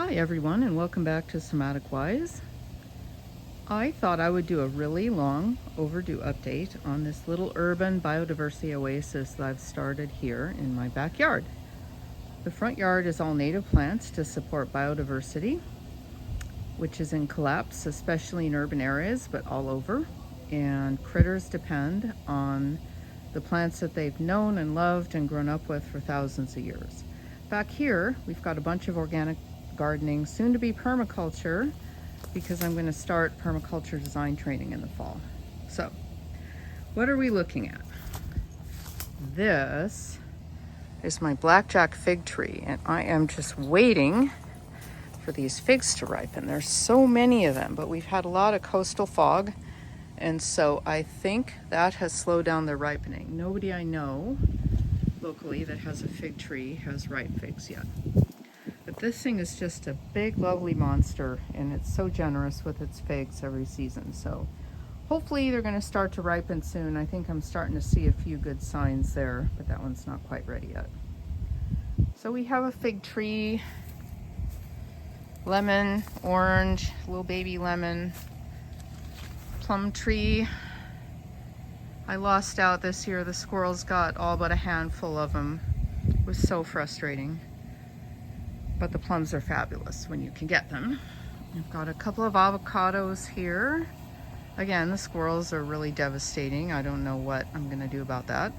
Hi everyone, and welcome back to Somatic Wise. I thought I would do a really long overdue update on this little urban biodiversity oasis that I've started here in my backyard. The front yard is all native plants to support biodiversity, which is in collapse, especially in urban areas, but all over. And critters depend on the plants that they've known and loved and grown up with for thousands of years. Back here, we've got a bunch of organic gardening, soon to be permaculture, because I'm going to start permaculture design training in the fall. So, what are we looking at? This is my blackjack fig tree, and I am just waiting for these figs to ripen. There's so many of them, but we've had a lot of coastal fog, and so I think that has slowed down their ripening. Nobody I know locally that has a fig tree has ripe figs yet. But this thing is just a big, lovely monster, and it's so generous with its figs every season. So hopefully they're going to start to ripen soon. I think I'm starting to see a few good signs there, but that one's not quite ready yet. So we have a fig tree, lemon, orange, little baby lemon, plum tree. I lost out this year. The squirrels got all but a handful of them. It was so frustrating. But the plums are fabulous when you can get them. I've got a couple of avocados here. Again, the squirrels are really devastating. I don't know what I'm gonna do about that.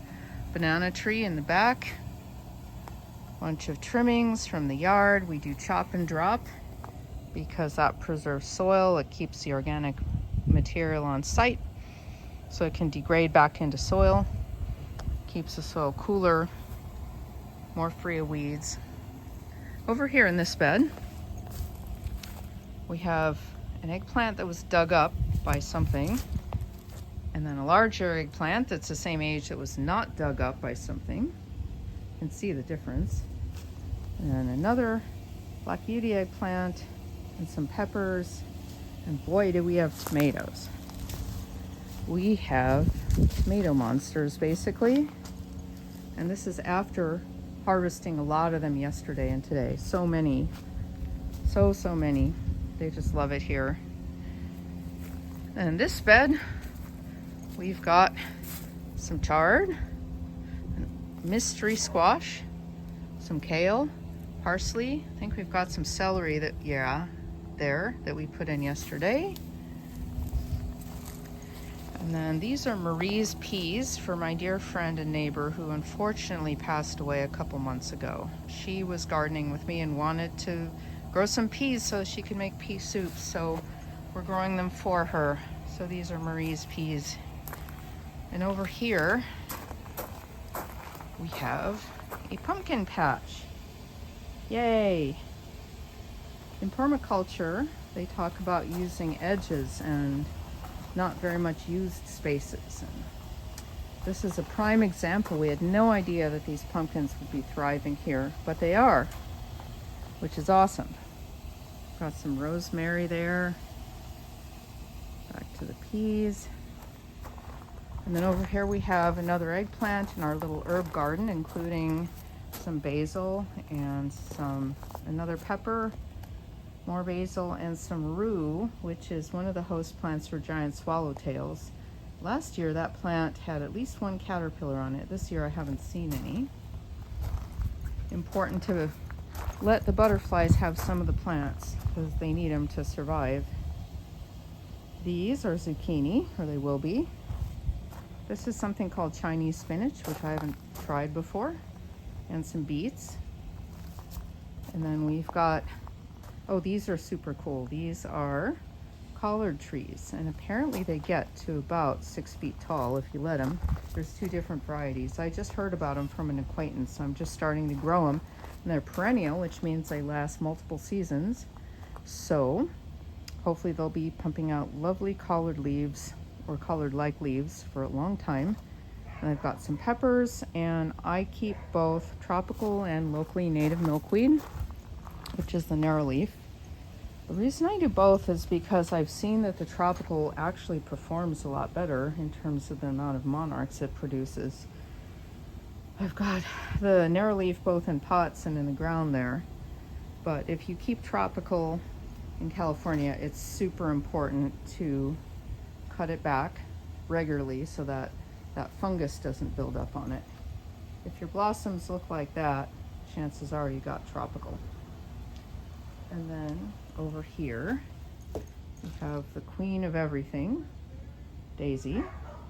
Banana tree in the back. Bunch of trimmings from the yard. We do chop and drop because that preserves soil. It keeps the organic material on site so it can degrade back into soil. Keeps the soil cooler, more free of weeds. Over here in this bed, we have an eggplant that was dug up by something, and then a larger eggplant that's the same age that was not dug up by something. You can see the difference. And then another black beauty eggplant, and some peppers, and boy, do we have tomatoes. We have tomato monsters, basically, and this is after harvesting a lot of them yesterday and today. So many. So many. They just love it here. And in this bed, we've got some chard, mystery squash, some kale, parsley. I think we've got some celery that we put in yesterday. And then these are Marie's peas for my dear friend and neighbor who unfortunately passed away a couple months ago. She was gardening with me and wanted to grow some peas so she could make pea soup. So we're growing them for her. So these are Marie's peas. And over here, we have a pumpkin patch. Yay! In permaculture, they talk about using edges and not very much used spaces. And this is a prime example. We had no idea that these pumpkins would be thriving here, but they are, which is awesome. Got some rosemary there. Back to the peas. And then over here we have another eggplant in our little herb garden, including some basil and another pepper, more basil, and some rue, which is one of the host plants for giant swallowtails. Last year that plant had at least one caterpillar on it. This year I haven't seen any. Important to let the butterflies have some of the plants because they need them to survive. These are zucchini, or they will be. This is something called Chinese spinach, which I haven't tried before, and some beets. And then we've got, oh, these are super cool. These are collard trees, and apparently they get to about 6 feet tall if you let them. There's two different varieties. I just heard about them from an acquaintance, so I'm just starting to grow them. And they're perennial, which means they last multiple seasons. So hopefully they'll be pumping out lovely collard leaves or collard-like leaves for a long time. And I've got some peppers, and I keep both tropical and locally native milkweed, which is the narrowleaf. The reason I do both is because I've seen that the tropical actually performs a lot better in terms of the amount of monarchs it produces. I've got the narrowleaf both in pots and in the ground there. But if you keep tropical in California, it's super important to cut it back regularly so that that fungus doesn't build up on it. If your blossoms look like that, chances are you got tropical. And then over here, we have the queen of everything, Daisy.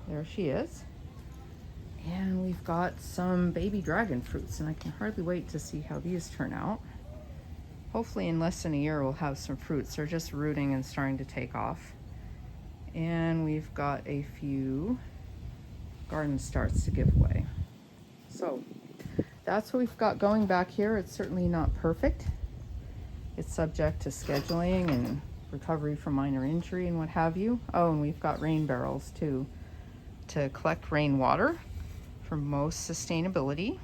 There she is. And we've got some baby dragon fruits, and I can hardly wait to see how these turn out. Hopefully in less than a year we'll have some fruits. They're just rooting and starting to take off. And we've got a few garden starts to give away. So that's what we've got going back here. It's certainly not perfect. It's subject to scheduling and recovery from minor injury and what have you. Oh, and we've got rain barrels too, to collect rainwater for most sustainability.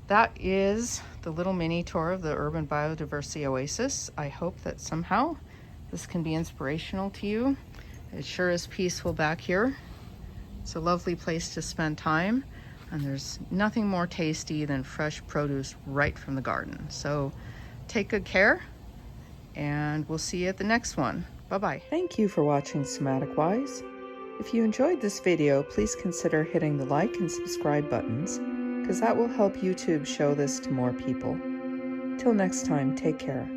That is the little mini tour of the Urban Biodiversity Oasis. I hope that somehow this can be inspirational to you. It sure is peaceful back here. It's a lovely place to spend time, and there's nothing more tasty than fresh produce right from the garden. So take good care, and we'll see you at the next one. Bye-bye. Thank you for watching Somatic Wise. If you enjoyed this video, please consider hitting the like and subscribe buttons, because that will help YouTube show this to more people. Till next time, take care.